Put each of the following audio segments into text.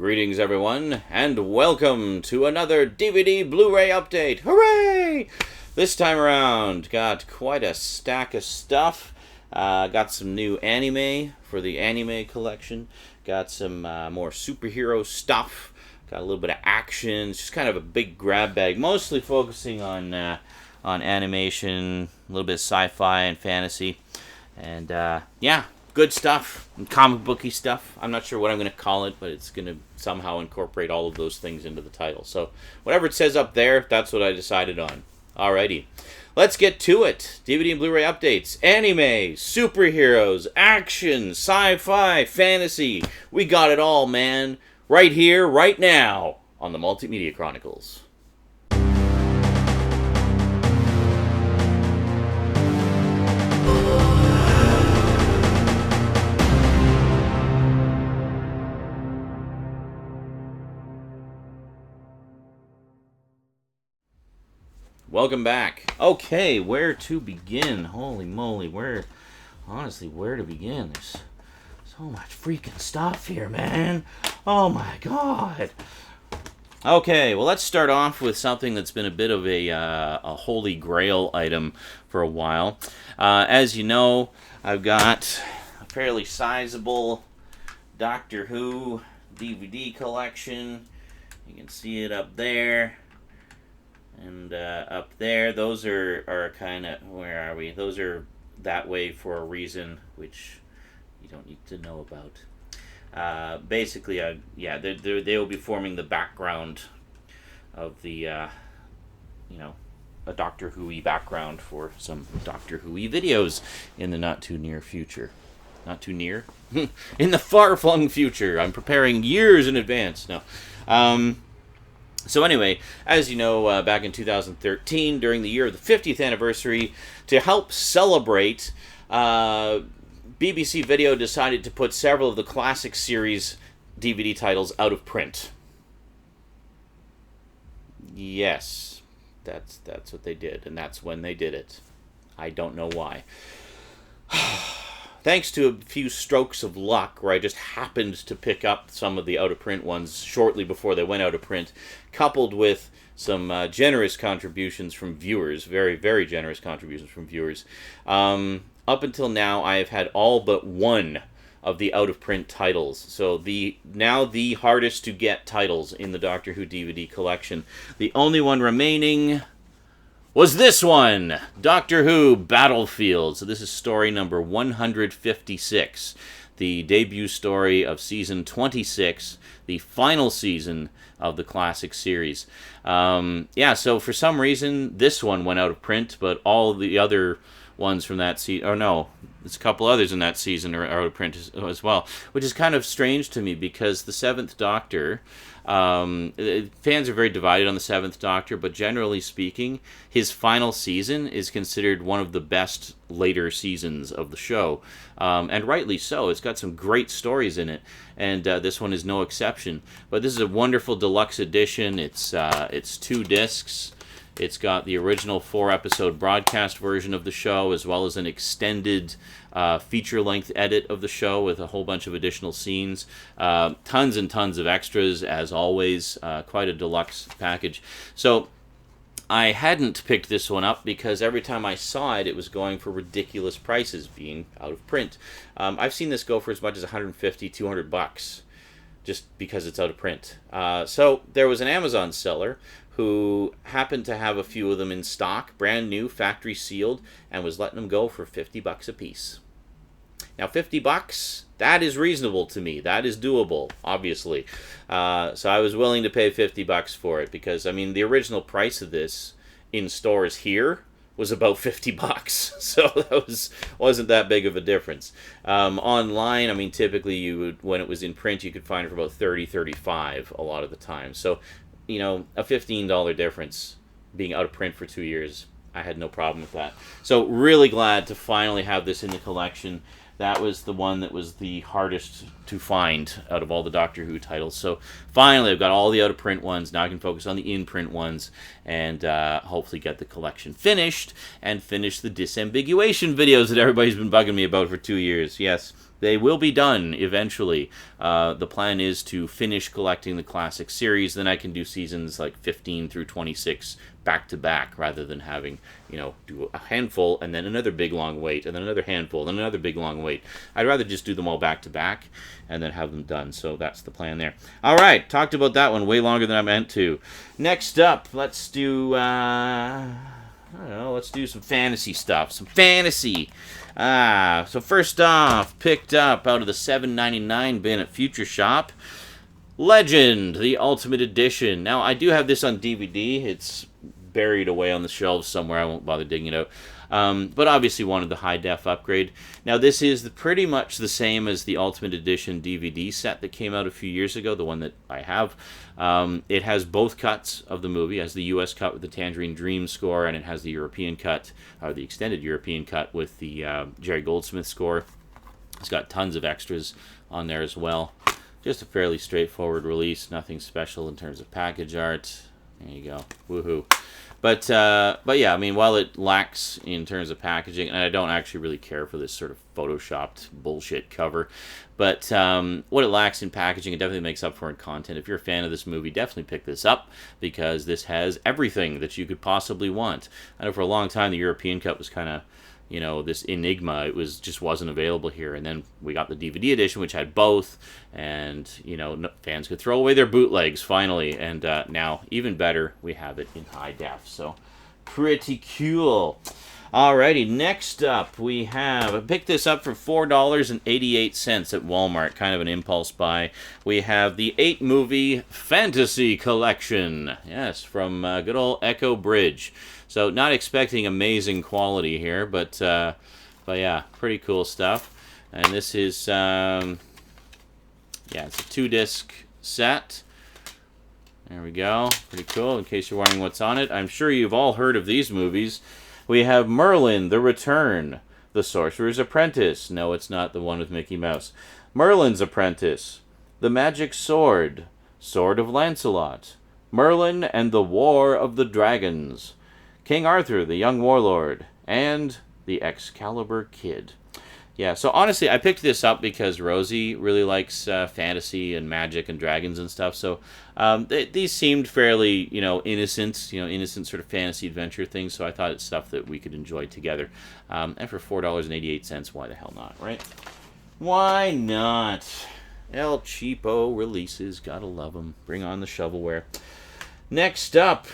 Greetings everyone, and welcome to another DVD Blu-ray update. Hooray! This time around, got quite a stack of stuff. Got some new anime for the anime collection. Got some more superhero stuff. Got a little bit of action. It's just kind of a big grab bag, mostly focusing on animation, a little bit of sci-fi and fantasy. And yeah, good stuff, comic booky stuff. I'm not sure what I'm going to call it, but it's going to somehow incorporate all of those things into the title. So whatever it says up there, that's what I decided on. Alrighty, let's get to it. DVD and Blu-ray updates, anime, superheroes, action, sci-fi, fantasy. We got it all, man. Right here, right now, on the Multimedia Chronicles. Welcome back. Okay, where to begin? Holy moly, where to begin? There's so much freaking stuff here, man. Oh my god. Okay, well, let's start off with something that's been a bit of a holy grail item for a while. As you know, I've got a fairly sizable Doctor Who DVD collection. You can see it up there. And up there, those are kind of, where are we? Those are that way for a reason, which you don't need to know about. Basically, yeah, they will be forming the background of the, a Doctor Who-y background for some Doctor Who-y videos in the not-too-near future. Not too near? In the far-flung future. I'm preparing years in advance. No. So anyway, as you know, back in 2013, during the year of the 50th anniversary, to help celebrate, BBC Video decided to put several of the classic series DVD titles out of print. Yes, that's what they did, and that's when they did it. I don't know why. Thanks to a few strokes of luck, where I just happened to pick up some of the out-of-print ones shortly before they went out of print, coupled with some generous contributions from viewers, very, very generous contributions from viewers. Up until now, I have had all but one of the out-of-print titles. So now the hardest to get titles in the Doctor Who DVD collection. The only one remaining was this one, Doctor Who Battlefield. So this is story number 156, the debut story of season 26, the final season of the classic series. Yeah, so for some reason, this one went out of print, but all the other ones from that season, or no, there's a couple others in that season are out of print as well, which is kind of strange to me, because the Seventh Doctor, fans are very divided on the Seventh Doctor, but generally speaking, his final season is considered one of the best later seasons of the show, and rightly so. It's got some great stories in it, and this one is no exception. But this is a wonderful deluxe edition. It's 2 discs. It's got the original 4-episode broadcast version of the show, as well as an extended feature-length edit of the show with a whole bunch of additional scenes. Tons and tons of extras, as always. Quite a deluxe package. So I hadn't picked this one up because every time I saw it, it was going for ridiculous prices, being out of print. I've seen this go for as much as $150, $200, just because it's out of print. So there was an Amazon seller who happened to have a few of them in stock, brand new, factory sealed, and was letting them go for $50 a piece. Now, $50, that is reasonable to me. That is doable, obviously. So I was willing to pay $50 for it, because, I mean, the original price of this in stores here was about $50. So that wasn't that big of a difference. Online, I mean, typically you would, when it was in print, you could find it for about $30, $35 a lot of the time. So, you know, a $15 difference being out of print for 2 years, I had no problem with that. So really glad to finally have this in the collection. That was the one that was the hardest to find out of all the Doctor Who titles. So finally, I've got all the out-of-print ones. Now I can focus on the in-print ones and hopefully get the collection finished and finish the disambiguation videos that everybody's been bugging me about for 2 years. Yes, They will be done eventually. The plan is to finish collecting the classic series. Then I can do seasons like 15 through 26 back to back, rather than having, do a handful and then another big long wait and then another handful and then another big long wait. I'd rather just do them all back to back and then have them done. So that's the plan there. All right, talked about that one way longer than I meant to. Next up, let's do let's do some fantasy stuff. Some fantasy. So first off, picked up out of the $7.99 bin at Future Shop, Legend, the Ultimate Edition. Now, I do have this on DVD. It's buried away on the shelves somewhere. I won't bother digging it out. But obviously wanted the high-def upgrade. Now, this is pretty much the same as the Ultimate Edition DVD set that came out a few years ago, the one that I have. It has both cuts of the movie. It has the U.S. cut with the Tangerine Dream score, and it has the European cut, or the extended European cut with the Jerry Goldsmith score. It's got tons of extras on there as well. Just a fairly straightforward release. Nothing special in terms of package art. There you go. Woohoo. But yeah, I mean, while it lacks in terms of packaging, and I don't actually really care for this sort of photoshopped bullshit cover, but what it lacks in packaging, it definitely makes up for in content. If you're a fan of this movie, definitely pick this up, because this has everything that you could possibly want. I know for a long time the European cut was kind of, this enigma. It just wasn't available here, and then we got the DVD edition, which had both, and fans could throw away their bootlegs finally, and now even better, we have it in high def. So pretty cool. Alrighty, next up I picked this up for $4.88 at Walmart, kind of an impulse buy. We have the 8-movie Fantasy Collection, yes, from good old Echo Bridge. So not expecting amazing quality here, but yeah, pretty cool stuff. And this is it's a 2-disc set. There we go, pretty cool. In case you're wondering what's on it, I'm sure you've all heard of these movies. We have Merlin, The Return, The Sorcerer's Apprentice. No, it's not the one with Mickey Mouse. Merlin's Apprentice, The Magic Sword, Sword of Lancelot, Merlin and the War of the Dragons, King Arthur, the Young Warlord, and the Excalibur Kid. Yeah, so honestly, I picked this up because Rosie really likes fantasy and magic and dragons and stuff. So these seemed fairly, innocent, innocent sort of fantasy adventure things. So I thought it's stuff that we could enjoy together. And for $4.88, why the hell not, right? Why not? El Cheapo releases, gotta love them. Bring on the shovelware. Next up,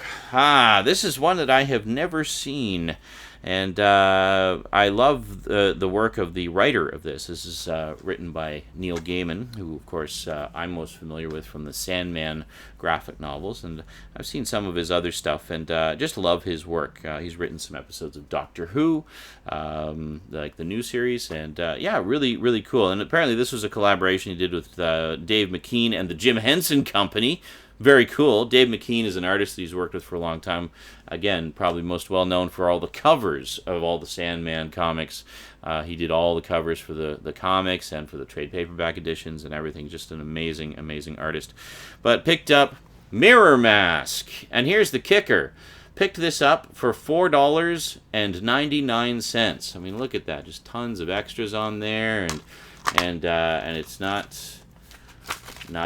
this is one that I have never seen, and I love the work of the writer of this. This is written by Neil Gaiman, who, of course, I'm most familiar with from the Sandman graphic novels, and I've seen some of his other stuff, and just love his work. He's written some episodes of Doctor Who, like the new series, and yeah, really, really cool. And apparently this was a collaboration he did with Dave McKean and the Jim Henson Company. Very cool. Dave McKean is an artist that he's worked with for a long time. Again, probably most well known for all the covers of all the Sandman comics. He did all the covers for the comics and for the trade paperback editions and everything. Just an amazing, amazing artist. But picked up MirrorMask. And here's the kicker. Picked this up for $4.99. I mean, look at that. Just tons of extras on there. And it's not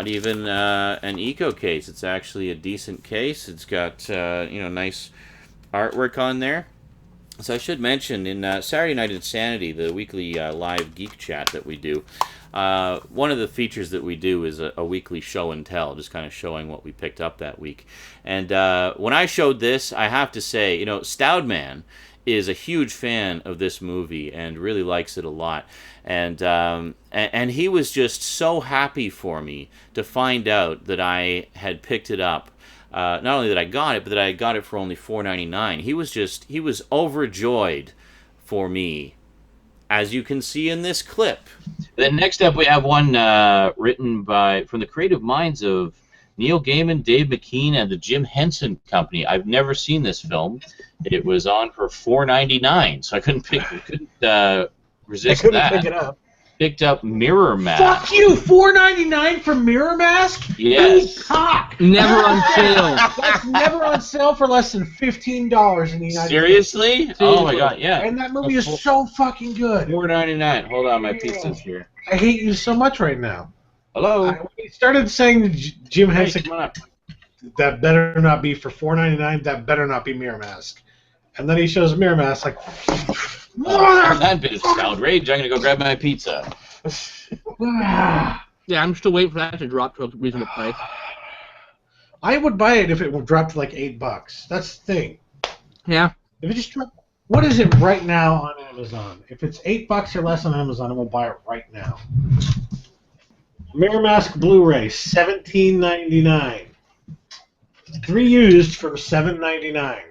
even an eco case. It's actually a decent case. It's got nice artwork on there. So I should mention, in Saturday Night Insanity, the weekly live geek chat that we do, one of the features that we do is a weekly show and tell, just kind of showing what we picked up that week. And when I showed this, I have to say, Stoudman is a huge fan of this movie and really likes it a lot. And he was just so happy for me to find out that I had picked it up. Not only that I got it, but that I got it for only $4.99. He was overjoyed for me, as you can see in this clip. Then next up we have one written from the creative minds of Neil Gaiman, Dave McKean, and the Jim Henson Company. I've never seen this film. It was on for $4.99, so I couldn't resist that. I couldn't pick it up. picked up MirrorMask. Fuck you! $4.99 for MirrorMask? Yes. You cock! Never on sale. That's never on sale for less than $15 in the United States. Seriously? Oh my god, yeah. And that movie is so fucking good. $4.99. Hold on, my pizza's here. I hate you so much right now. Hello. When he started saying Jim Hey, Henson, come on up. that better not be for $4.99, that better not be MirrorMask. And then he shows MirrorMask like, That bit of sound rage. I'm gonna go grab my pizza. ah. Yeah, I'm still waiting for that to drop to a reasonable price. I would buy it if it would drop to like $8. That's the thing. Yeah. If it just dropped, what is it right now on Amazon? If it's $8 or less on Amazon, I will buy it right now. MirrorMask Blu-ray, $17.99. 3 used for $7.99.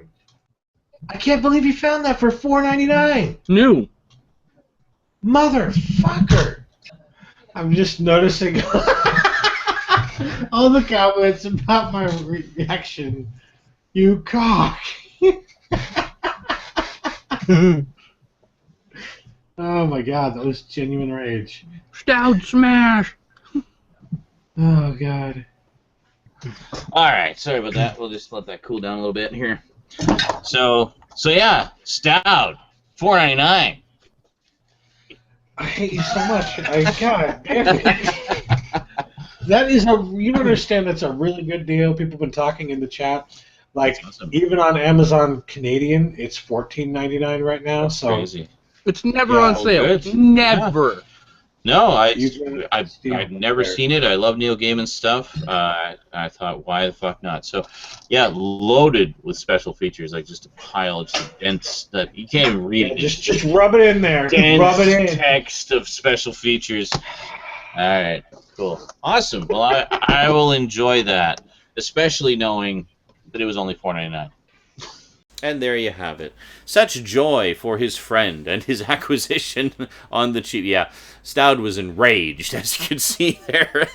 I can't believe you found that for $4.99. New. Motherfucker! I'm just noticing all the comments about my reaction. You cock! Oh my god, that was genuine rage. Stout smash. Oh god. Alright, sorry about that. We'll just let that cool down a little bit here. So yeah, Stout. $4.99. I hate you so much. God damn it. That is you don't understand, that's a really good deal. People have been talking in the chat. Like, Awesome. even on Amazon Canadian, it's $14.99 right now. That's so crazy. It's never Yeah, on sale. good. Never. No, Usually I've never seen it. I love Neil Gaiman stuff. I thought, why the fuck not? So, yeah, loaded with special features, like just a pile of just dense that you can't even read it. Just rub it in there. Dense Rub it in. text of special features. All right, cool, awesome. Well, I will enjoy that, especially knowing that it was only $4.99. And there you have it. Such joy for his friend and his acquisition on the cheap. Yeah, Stout was enraged, as you can see there.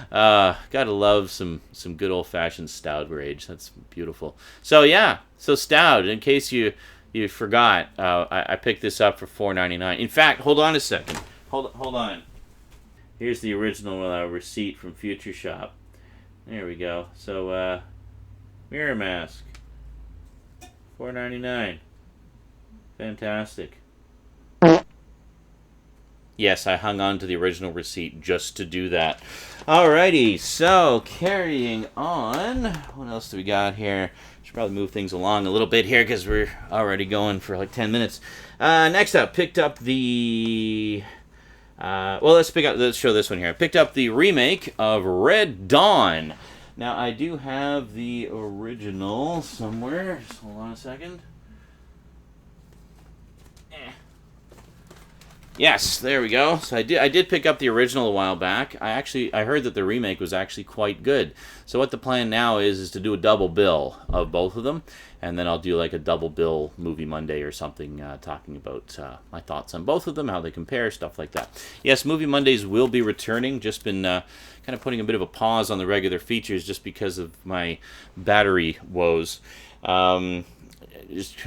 Gotta love some good old-fashioned Stout rage. That's beautiful. So yeah, so Stout, in case you forgot, I picked this up for $4.99. In fact, hold on a second. Hold on. Here's the original receipt from Future Shop. There we go. So, MirrorMask. $4.99. Fantastic. Yes, I hung on to the original receipt just to do that. Alrighty, so carrying on. What else do we got here? Should probably move things along a little bit here because we're already going for like 10 minutes. Next up, picked up the... let's show this one here. I picked up the remake of Red Dawn. Now, I do have the original somewhere. Just hold on a second. Yes, there we go. So I did pick up the original a while back. I heard that the remake was actually quite good. So what the plan now is to do a double bill of both of them, and then I'll do like a double bill Movie Monday or something, talking about my thoughts on both of them, how they compare, stuff like that. Yes, Movie Mondays will be returning. Just been kind of putting a bit of a pause on the regular features just because of my battery woes. Just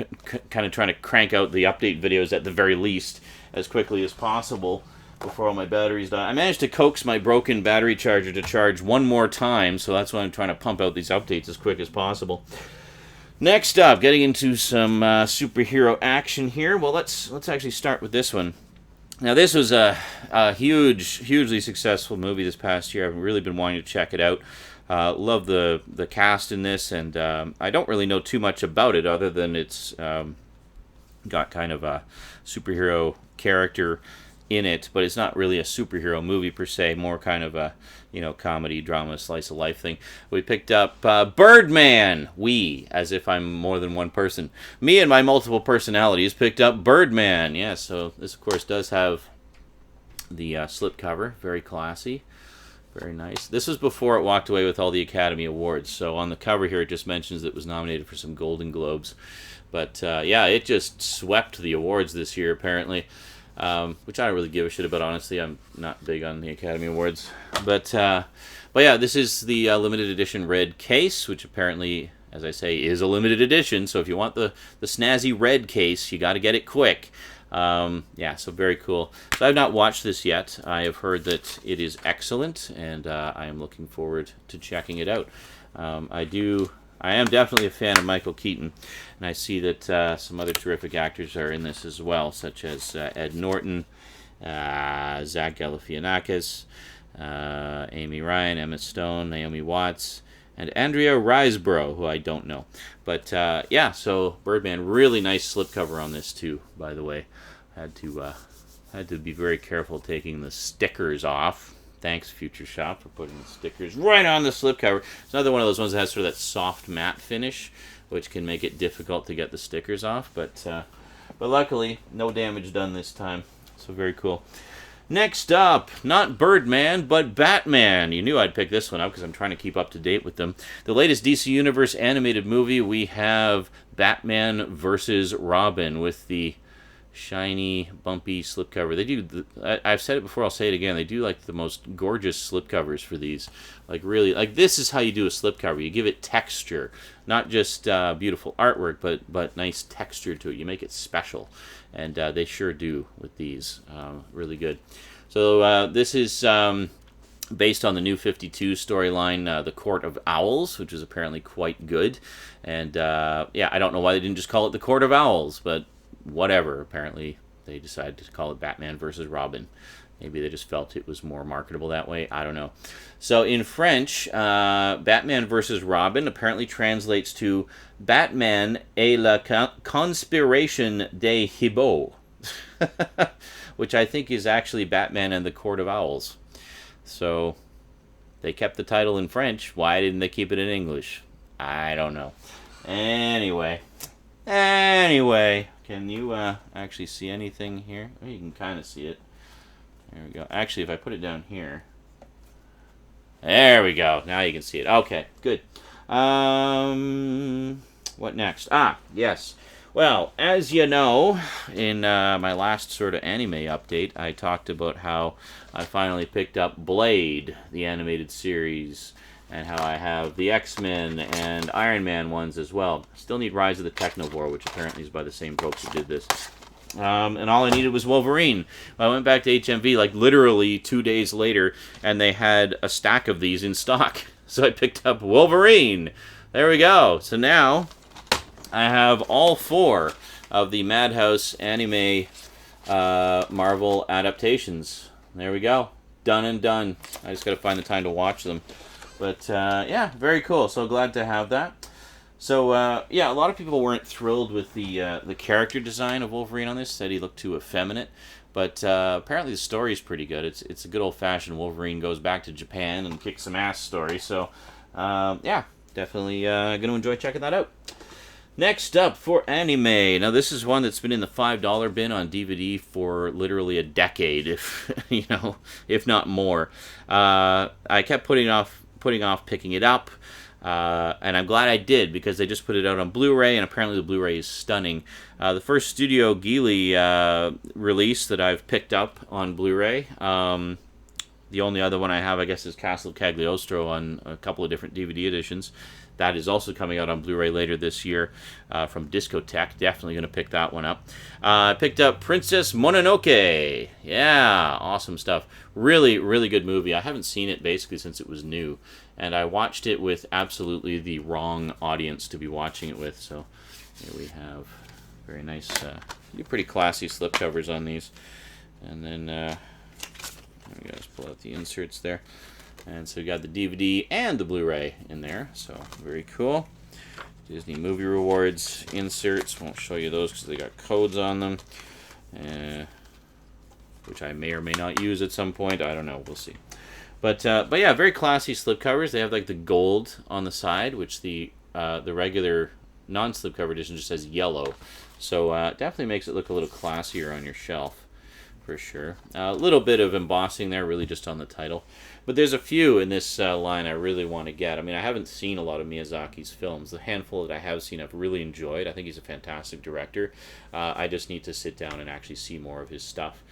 kind of trying to crank out the update videos at the very least as quickly as possible before all my batteries die. I managed to coax my broken battery charger to charge one more time, so that's why I'm trying to pump out these updates as quick as possible. Next up, getting into some superhero action here. Well, let's actually start with this one. Now, this was a hugely successful movie this past year. I've really been wanting to check it out. Love the cast in this, and I don't really know too much about it other than it's got kind of a superhero character in it, but it's not really a superhero movie per se, more kind of a comedy, drama, slice of life thing. We picked up Birdman. We, as if I'm more than one person. Me and my multiple personalities picked up Birdman. Yeah, so this of course does have the slipcover, very classy. Very nice. This was before it walked away with all the Academy Awards. So on the cover here, it just mentions that it was nominated for some Golden Globes. But yeah, it just swept the awards this year, apparently. Which I don't really give a shit about, honestly. I'm not big on the Academy Awards. But yeah, this is the limited edition red case, which apparently, as I say, is a limited edition. So if you want the snazzy red case, you got to get it quick. Yeah, so very cool. So I've not watched this yet. I have heard that it is excellent, and I am looking forward to checking it out. I am definitely a fan of Michael Keaton, and I see that some other terrific actors are in this as well, such as Ed Norton, Zach Galifianakis, Amy Ryan, Emma Stone, Naomi Watts, and Andrea Riseborough, who I don't know. But yeah, so Birdman, really nice slipcover on this too, by the way. Had to be very careful taking the stickers off. Thanks, Future Shop, for putting the stickers right on the slipcover. It's another one of those ones that has sort of that soft matte finish, which can make it difficult to get the stickers off. But luckily, no damage done this time. So very cool. Next up, not Birdman, but Batman. You knew I'd pick this one up because I'm trying to keep up to date with them. The latest DC Universe animated movie, we have Batman versus Robin with the shiny, bumpy slipcover. They do, I've said it before, I'll say it again, they do like the most gorgeous slipcovers for these. Like really, like this is how you do a slipcover. You give it texture, not just beautiful artwork, but nice texture to it. You make it special, and they sure do with these. Really good. So this is based on the New 52 storyline, The Court of Owls, which is apparently quite good. And yeah, I don't know why they didn't just call it The Court of Owls, but whatever. Apparently they decided to call it Batman versus Robin. Maybe they just felt it was more marketable that way. I don't know. So in French, Batman versus Robin apparently translates to Batman et la conspiration des hiboux, which I think is actually Batman and the Court of Owls. So they kept the title in French. Why didn't they keep it in English? I don't know. Anyway, can you actually see anything here? Oh, you can kind of see it. There we go. Actually, if I put it down here, there we go. Now you can see it. Okay, good. What next? Yes. Well, as you know, in my last sort of anime update, I talked about how I finally picked up Blade, the animated series, and how I have the X-Men and Iron Man ones as well. Still need Rise of the Technovore, which apparently is by the same folks who did this. And all I needed was Wolverine. I went back to HMV like literally 2 days later, and they had a stack of these in stock. So I picked up Wolverine. There we go. So now I have all 4 of the Madhouse anime Marvel adaptations. There we go. Done and done. I just got to find the time to watch them. But yeah, very cool. So glad to have that. So yeah, a lot of people weren't thrilled with the character design of Wolverine on this. Said he looked too effeminate. But apparently the story is pretty good. It's a good old-fashioned Wolverine goes back to Japan and kicks some ass story. So yeah, definitely going to enjoy checking that out. Next up for anime. Now this is one that's been in the $5 bin on DVD for literally a decade, if not more. I kept putting off picking it up, and I'm glad I did because they just put it out on Blu-ray, and apparently the Blu-ray is stunning. The first Studio Ghibli release that I've picked up on Blu-ray. The only other one I have, I guess, is Castle of Cagliostro on a couple of different DVD editions. That is also coming out on Blu-ray later this year from Discotek. Definitely going to pick that one up. I picked up Princess Mononoke. Yeah, awesome stuff. Really, really good movie. I haven't seen it basically since it was new. And I watched it with absolutely the wrong audience to be watching it with. So here we have very nice, pretty classy slipcovers on these. And then, there we go, let's pull out the inserts there. And so we got the DVD and the Blu-ray in there, so very cool. Disney Movie Rewards inserts. Won't show you those because they got codes on them, which I may or may not use at some point. I don't know. We'll see. But yeah, very classy slipcovers. They have like the gold on the side, which the regular non-slipcover edition just says yellow. So definitely makes it look a little classier on your shelf. For sure. A little bit of embossing there, really just on the title. But there's a few in this line I really want to get. I mean, I haven't seen a lot of Miyazaki's films. The handful that I have seen I've really enjoyed. I think he's a fantastic director. I just need to sit down and actually see more of his stuff.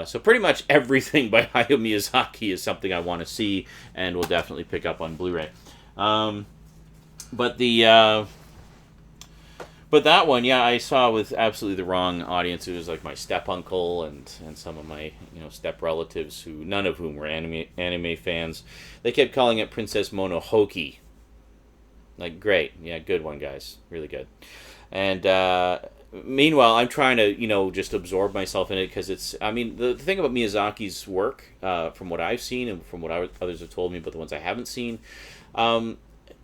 So pretty much everything by Hayao Miyazaki is something I want to see and will definitely pick up on Blu-ray. But the But that one, yeah, I saw with absolutely the wrong audience. It was like my step uncle and some of my step relatives, who none of whom were anime fans. They kept calling it Princess Monohoke. Like, great, yeah, good one, guys, really good. And meanwhile, I'm trying to just absorb myself in it, because it's. I mean, the thing about Miyazaki's work, from what I've seen and from what others have told me, but the ones I haven't seen.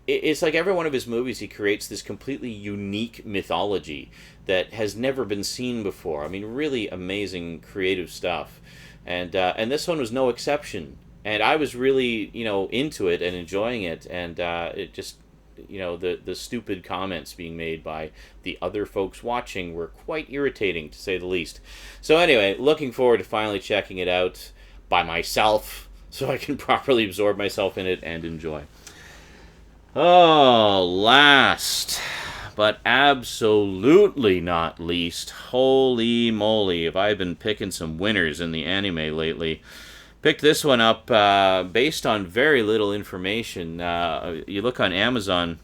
It's like every one of his movies, he creates this completely unique mythology that has never been seen before. I mean, really amazing creative stuff, and this one was no exception. And I was really into it and enjoying it, and it just the stupid comments being made by the other folks watching were quite irritating, to say the least. So anyway, looking forward to finally checking it out by myself, so I can properly absorb myself in it and enjoy. Oh, last but absolutely not least, holy moly, have I been picking some winners in the anime lately. Picked this one up based on very little information. You look on Amazon,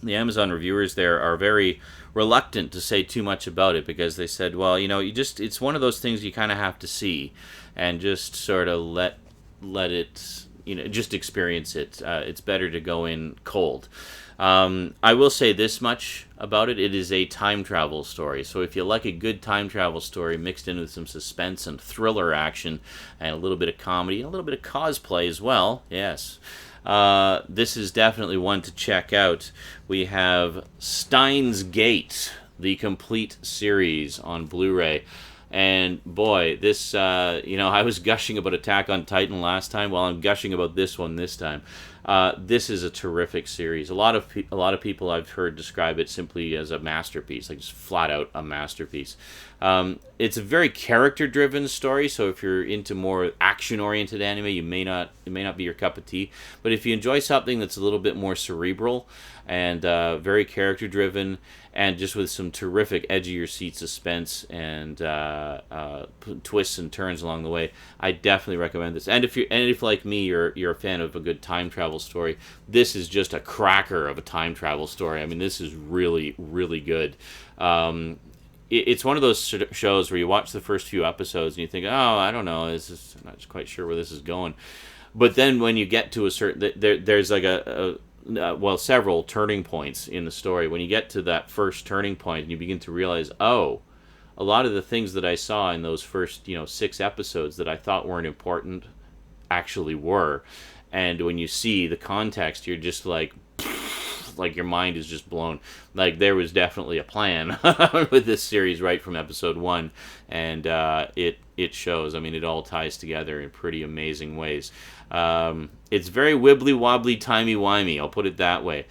the Amazon reviewers there are very reluctant to say too much about it, because they said, well, it's one of those things you kind of have to see and just sort of let it, just experience it. It's better to go in cold. I will say this much about it. It is a time travel story. So if you like a good time travel story mixed in with some suspense and thriller action and a little bit of comedy and a little bit of cosplay as well, yes, this is definitely one to check out. We have Steins Gate, the complete series on Blu-ray. And boy, this, I was gushing about Attack on Titan last time. Well, I'm gushing about this one this time. This is a terrific series. A lot of people I've heard describe it simply as a masterpiece, like just flat out a masterpiece. It's a very character-driven story, so if you're into more action-oriented anime, it may not be your cup of tea. But if you enjoy something that's a little bit more cerebral and very character-driven, and just with some terrific edge-of-your-seat suspense and twists and turns along the way, I definitely recommend this. And if like me, you're a fan of a good time travel story, this is just a cracker of a time travel story. I mean, this is really, really good. It's one of those shows where you watch the first few episodes and you think, oh, I don't know, I'm not quite sure where this is going. But then when you get to a certain, there's like several turning points in the story. When you get to that first turning point and you begin to realize, oh, a lot of the things that I saw in those first 6 episodes that I thought weren't important actually were. And when you see the context, you're just like your mind is just blown. Like, there was definitely a plan with this series right from episode 1, and it shows. I mean, it all ties together in pretty amazing ways. It's very wibbly wobbly, timey wimey. I'll put it that way.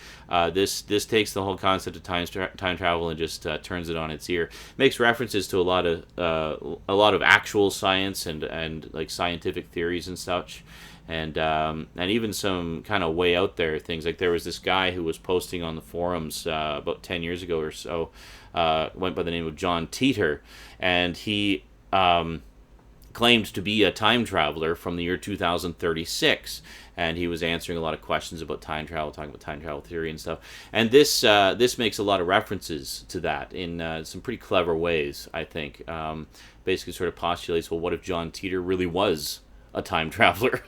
This takes the whole concept of time travel and just turns it on its ear. Makes references to a lot of actual science and like scientific theories and such. And even some kind of way out there things. Like, there was this guy who was posting on the forums about 10 years ago or so, went by the name of John Teeter, and he claimed to be a time traveler from the year 2036, and he was answering a lot of questions about time travel, talking about time travel theory and stuff. And this makes a lot of references to that in some pretty clever ways, I think. Basically sort of postulates, well, what if John Teeter really was a time traveler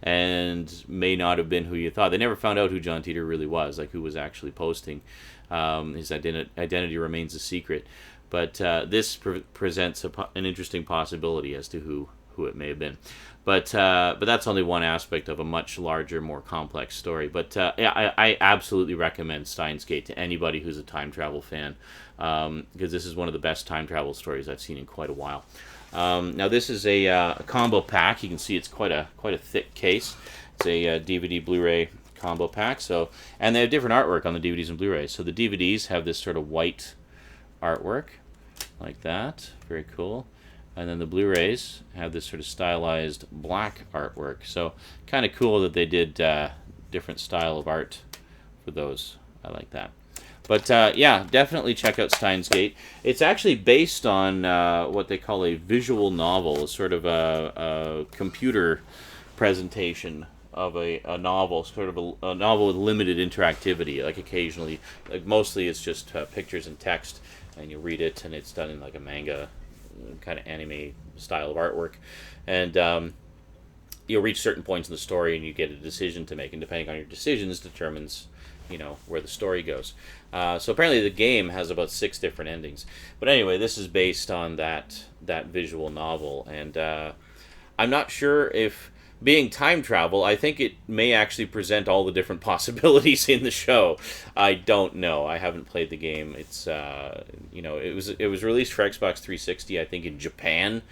and may not have been who you thought. They never found out who John Teeter really was, like who was actually posting. His identity remains a secret. But this presents an interesting possibility as to who it may have been. But that's only one aspect of a much larger, more complex story. But I absolutely recommend Steins Gate to anybody who's a time travel fan, because this is one of the best time travel stories I've seen in quite a while. Now this is a combo pack. You can see it's quite a thick case. It's a DVD Blu-ray combo pack. So, and they have different artwork on the DVDs and Blu-rays. So the DVDs have this sort of white artwork like that, very cool. And then the Blu-rays have this sort of stylized black artwork. So kind of cool that they did different style of art for those. I like that. But yeah, definitely check out Steins Gate. It's actually based on what they call a visual novel, sort of a computer presentation a novel, sort of a novel with limited interactivity. Like occasionally, like mostly it's just pictures and text, and you read it, and it's done in like a manga kind of anime style of artwork, and you'll reach certain points in the story, and you get a decision to make, and depending on your decisions determines, where the story goes. So apparently the game has about 6 different endings. But anyway, this is based on that visual novel, and I'm not sure if, being time travel, I think it may actually present all the different possibilities in the show. I don't know. I haven't played the game. It's it was released for Xbox 360, I think, in Japan,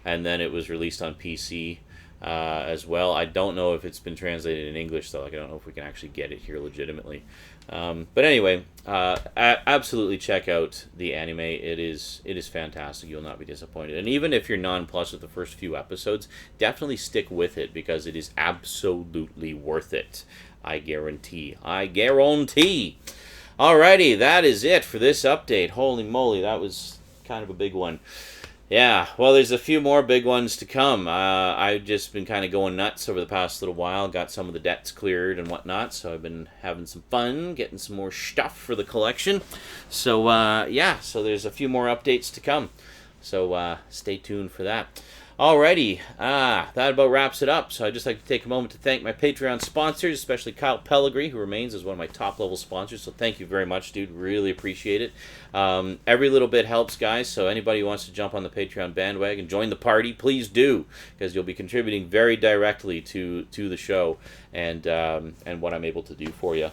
and then it was released on PC as well. I don't know if it's been translated in English, though. Like, I don't know if we can actually get it here legitimately. But anyway, absolutely check out the anime. It is fantastic. You'll not be disappointed. And even if you're nonplussed with the first few episodes, definitely stick with it, because it is absolutely worth it. I guarantee. Alrighty, that is it for this update. Holy moly, that was kind of a big one. Yeah, well, there's a few more big ones to come. I've just been kind of going nuts over the past little while. Got some of the debts cleared and whatnot, so I've been having some fun, getting some more stuff for the collection. So, so there's a few more updates to come. So, stay tuned for that. Alrighty, that about wraps it up. So I'd just like to take a moment to thank my Patreon sponsors, especially Kyle Pellegrini, who remains as one of my top-level sponsors. So thank you very much, dude. Really appreciate it. Every little bit helps, guys. So anybody who wants to jump on the Patreon bandwagon, join the party, please do, because you'll be contributing very directly to the show and what I'm able to do for you.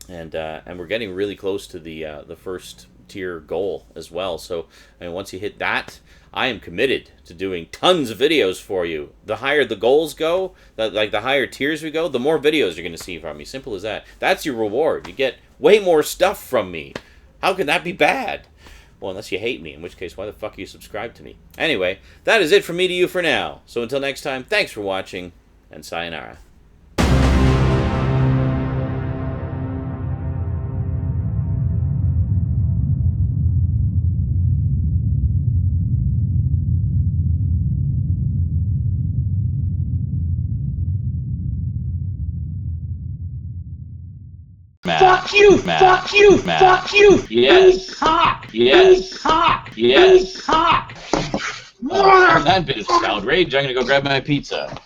And we're getting really close to the first tier goal as well. So once you hit that, I am committed to doing tons of videos for you. The higher the goals go, the higher tiers we go, the more videos you're going to see from me. Simple as that. That's your reward. You get way more stuff from me. How can that be bad? Well, unless you hate me, in which case, why the fuck are you subscribed to me? Anyway, that is it from me to you for now. So until next time, thanks for watching, and sayonara. Fuck you! Fuck you! Fuck you! Yes. Big cock! Yes. Big cock! Yes. Big cock! From that bit of sound rage, I'm gonna go grab my pizza.